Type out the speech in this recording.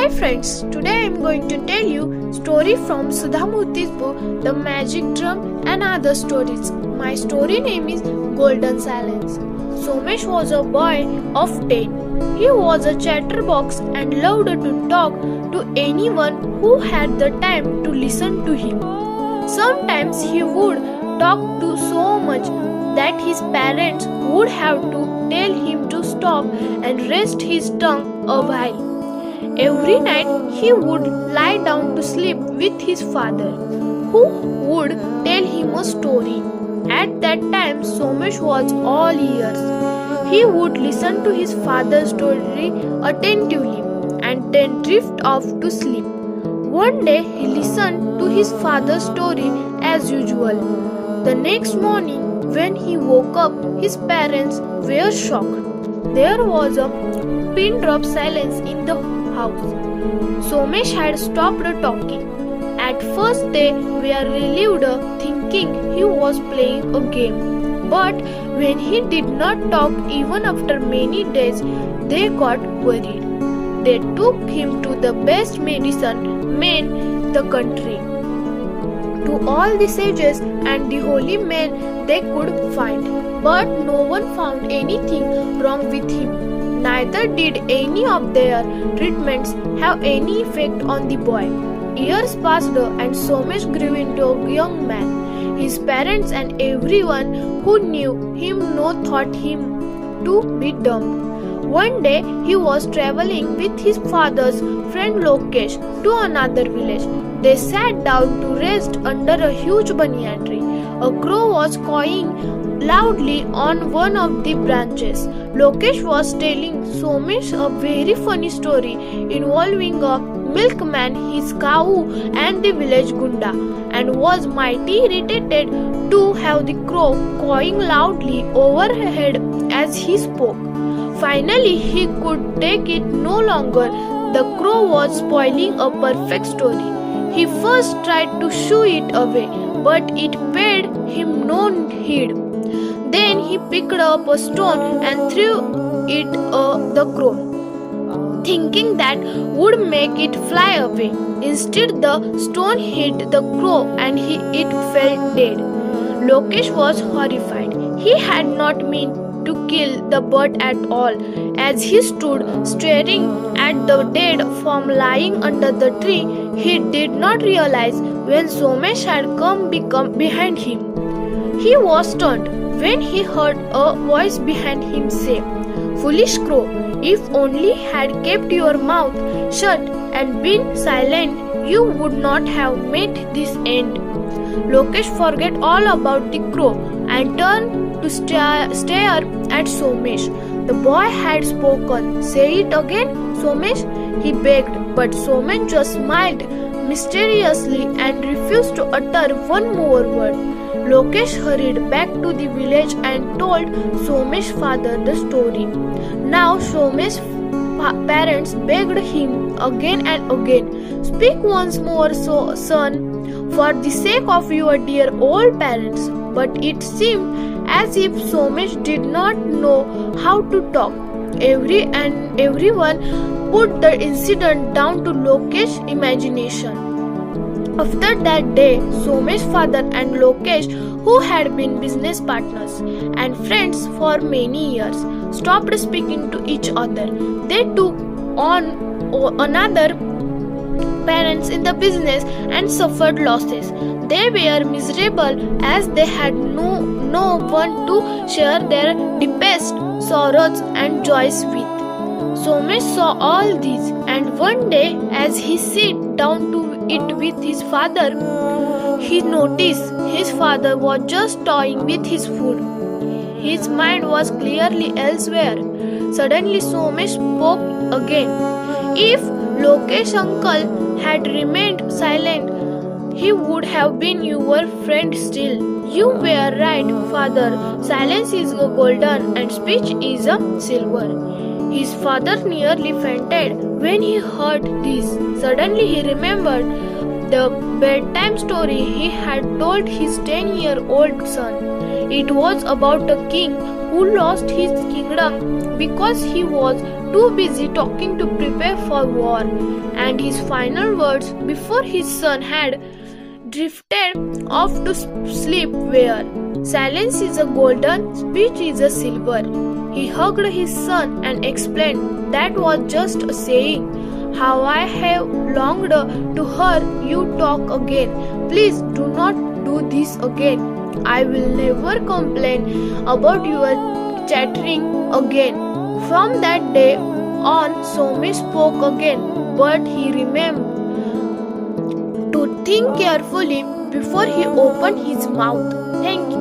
Hi friends, today I am going to tell you story from Sudha Murthy's book The Magic Drum and Other Stories. My story name is Golden Silence. Somesh was a boy of 10. He was a chatterbox and loved to talk to anyone who had the time to listen to him. Sometimes he would talk to so much that his parents would have to tell him to stop and rest his tongue a while. Every night he would lie down to sleep with his father, who would tell him a story. At that time, Somesh was all ears. He would listen to his father's story attentively and then drift off to sleep. One day he listened to his father's story as usual. The next morning, when he woke up, his parents were shocked. There was a pin drop silence in the house. Somesh had stopped talking. At first they were relieved, thinking he was playing a game. But when he did not talk even after many days, they got worried. They took him to the best medicine man in the country, to all the sages and the holy men they could find. But no one found anything wrong with him. Neither did any of their treatments have any effect on the boy. Years passed and Somesh grew into a young man. His parents and everyone who knew him thought him to be dumb. One day he was traveling with his father's friend Lokesh to another village. They sat down to rest under a huge banyan tree. A crow was cawing loudly on one of the branches. Lokesh was telling Somesh a very funny story involving a milkman, his cow, and the village gunda, and was mighty irritated to have the crow cawing loudly overhead as he spoke. Finally, he could take it no longer. The crow was spoiling a perfect story. He first tried to shoo it away, but it paid him no heed. Then he picked up a stone and threw it at the crow, thinking that would make it fly away. Instead, the stone hit the crow and it fell dead. Lokesh was horrified. He had not meant to kill the bird at all. As he stood staring at the dead form lying under the tree, he did not realize when Somesh had come behind him. He was stunned when he heard a voice behind him say, "Foolish crow, if only had kept your mouth shut and been silent, you would not have met this end." Lokesh forgot all about the crow and turned to stare at Somesh. The boy had spoken. "Say it again, Somesh," he begged, but Somesh just smiled mysteriously and refused to utter one more word. Lokesh hurried back to the village and told Somesh's father the story. Now Somesh's parents begged him again and again, "Speak once more, son, for the sake of your dear old parents." But it seemed as if Somesh did not know how to talk. Everyone put the incident down to Lokesh's imagination. After that day, Somesh's father and Lokesh, who had been business partners and friends for many years, stopped speaking to each other. They took on another parents in the business and suffered losses. They were miserable as they had no one to share their deepest sorrows and joys with. Somesh saw all this, and one day as he sat down to eat with his father, he noticed his father was just toying with his food. His mind was clearly elsewhere. Suddenly Somesh spoke again. "If Lokesh uncle had remained silent, he would have been your friend still." "You were right, father. Silence is golden and speech is a silver." His father nearly fainted when he heard this. Suddenly he remembered the bedtime story he had told his 10-year-old son. It was about a king who lost his kingdom because he was too busy talking to prepare for war, and his final words before his son had drifted off to sleep were, "Silence is a golden, speech is a silver." He hugged his son and explained, "That was just a saying. How I have longed to hear you talk again. Please do not do this again. I will never complain about your chattering again." From that day on, Somesh spoke again, but he remembered to think carefully before he opened his mouth. Thank you.